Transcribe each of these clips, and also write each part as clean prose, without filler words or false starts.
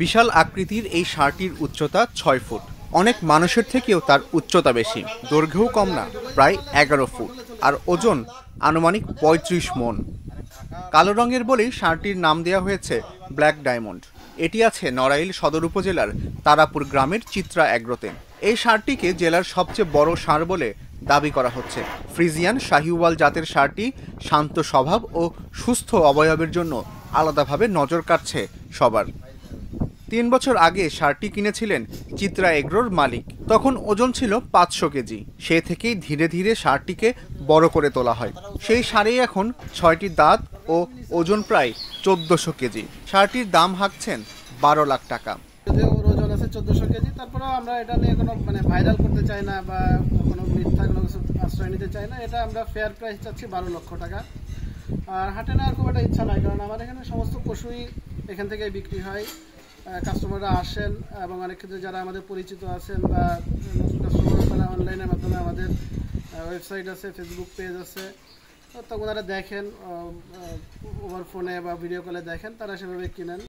বিশাল আকৃতির এই ষাঁড়টির উচ্চতা ৬ ফুট। অনেক মানুষের থেকেও তার উচ্চতা বেশি, দৈর্ঘ্যও কম না, প্রায় ১১ ফুট, আর ওজন আনুমানিক ৩৫ মণ। কালো রঙের বলেই ষাঁড়টির নাম দেওয়া হয়েছে ব্ল্যাক ডায়মন্ড। এটি আছে নড়াইল সদর উপজেলার তারাপুর গ্রামের চিত্রা অ্যাগ্রোতে। এই ষাঁড়টিকে জেলার সবচেয়ে বড় ষাঁড় বলে দাবি করা হচ্ছে। ফ্রিজিয়ান শাহিওয়াল জাতের ষাঁড়টি শান্ত স্বভাব ও সুস্থ অবয়বের জন্য আলাদাভাবে নজর কাটছে সবার। ৩ বছর আগে ষাঁড়টি কিনেছিলেন চিত্রা এগ্রোর মালিক। তখন ওজন ছিল ৫০০ কেজি। সে থেকেই ধীরে ধীরে ষাঁড়টিকে বড় করে তোলা হয়। সেই ষাঁড়েই এখন ৬টি দাঁত ও ওজন প্রায় ১৪০০ কেজি। ষাঁড়টির দাম হাঁকছেন ১২ লাখ টাকা। ওর ওজন আছে ১৪০০ কেজি। তারপরেও আমরা এটা নিয়ে কোনো ভাইরাল করতে চাই না বা কোনো মিথ্যা কোনো কিছু আশ্রয় নিতে চাই না। এটা আমরা ফেয়ার প্রাইস চাচ্ছি ১২ লক্ষ টাকা। আর হাটে নেওয়ার খুব একটা ইচ্ছা নাই, কারণ আমার এখানে সমস্ত পশুই এখান থেকে বিক্রি হয়। কাস্টমাররা আসেন এবং অনেক ক্ষেত্রে যারা আমাদের পরিচিত আছেন বা কাস্টমার তারা অনলাইনের মাধ্যমে আমাদের ওয়েবসাইট আছে, ফেসবুক পেজ আছে, তখন তারা দেখেন ওভার ফোনে বা ভিডিও কলে দেখেন, তারা সেভাবে কিনেন।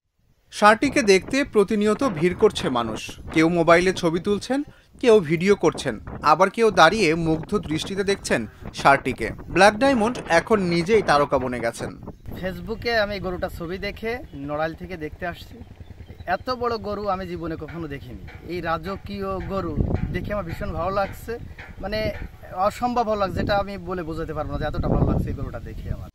ষাঁড়টিকে দেখতে প্রতিনিয়ত ভিড় করছে মানুষ। কেউ মোবাইলে ছবি তুলছেন, কেউ ভিডিও করছেন, আবার কেউ দাঁড়িয়ে মুগ্ধ দৃষ্টিতে দেখছেন ষাঁড়টিকে। ব্ল্যাক ডায়মন্ড এখন নিজেই তারকা বনে গেছেন। ফেসবুকে আমি গরুটা ছবি দেখে নড়াইল থেকে দেখতে আসছি। এত বড় গরু আমি জীবনে কখনো দেখিনি। এই রাজকীয় গরু দেখে আমার ভীষণ ভালো লাগছে, অসম্ভব ভালো লাগছে, যেটা আমি বলে বোঝাতে পারবো না যে এতটা ভালো লাগছে এই গরুটা দেখে আমার।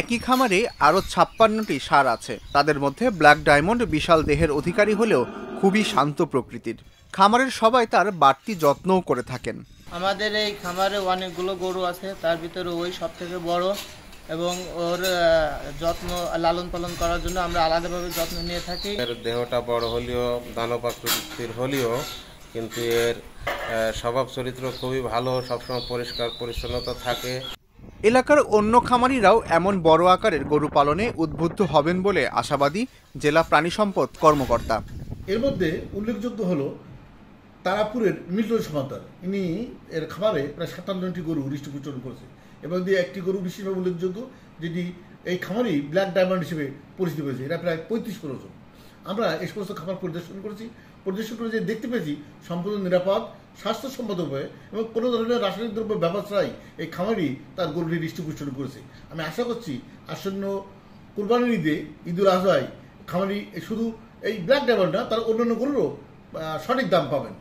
একই খামারে আরও ৫৬টি ষাঁড় আছে। তাদের মধ্যে ব্ল্যাক ডায়মন্ড বিশাল দেহের অধিকারী হলেও খুবই শান্ত প্রকৃতির। খামারের সবাই তার বাড়তি যত্নও করে থাকেন। আমাদের এই খামারে অনেকগুলো গরু আছে, তার ভিতরে ওই সব থেকে বড়, এবং ওর যত্ন লালন পালন করার জন্য আমরা আলাদাভাবে যত্ন নিয়ে থাকি। এর দেহটা বড় হলেও দানব আকৃতির হলেও কিন্তু এর স্বভাব চরিত্র খুবই ভালো, সবসময় পরিষ্কার পরিচ্ছন্নতা থাকে। এলাকার অন্য খামারিরাও এমন বড় আকারের গরু পালনে উদ্বুদ্ধ হবেন বলে আশাবাদী জেলা প্রাণী সম্পদ কর্মকর্তা। এর মধ্যে উল্লেখযোগ্য হলো তারাপুরের মিল্টন সমাদার, ইনি এর খামারে প্রায় ৫৭টি গরু ডিস্ট্রিবিউশন করেছে এবং দিয়ে একটি গরু বিশেষভাবে উল্লেখযোগ্য, যেটি এই খামারই ব্ল্যাক ডায়মন্ড হিসেবে পরিচিত হয়েছে। এটা প্রায় ৩৫ ওজন। আমরা এই সমস্ত খামার পরিদর্শন করে যে দেখতে পেয়েছি সম্পূর্ণ নিরাপদ, স্বাস্থ্যসম্মত উপায়ে এবং কোনো ধরনের রাসায়নিক দ্রব্য ব্যবহার ছাড়াই এই খামারই তার গরুটি ডিস্ট্রিবিউশন করেছে। আমি আশা করছি আসন্ন কুরবানির ঈদে, ঈদুল আজহায় খামারি শুধু এই ব্ল্যাক ডায়মন্ড না, তার অন্যান্য গরুরও সঠিক দাম পাবেন।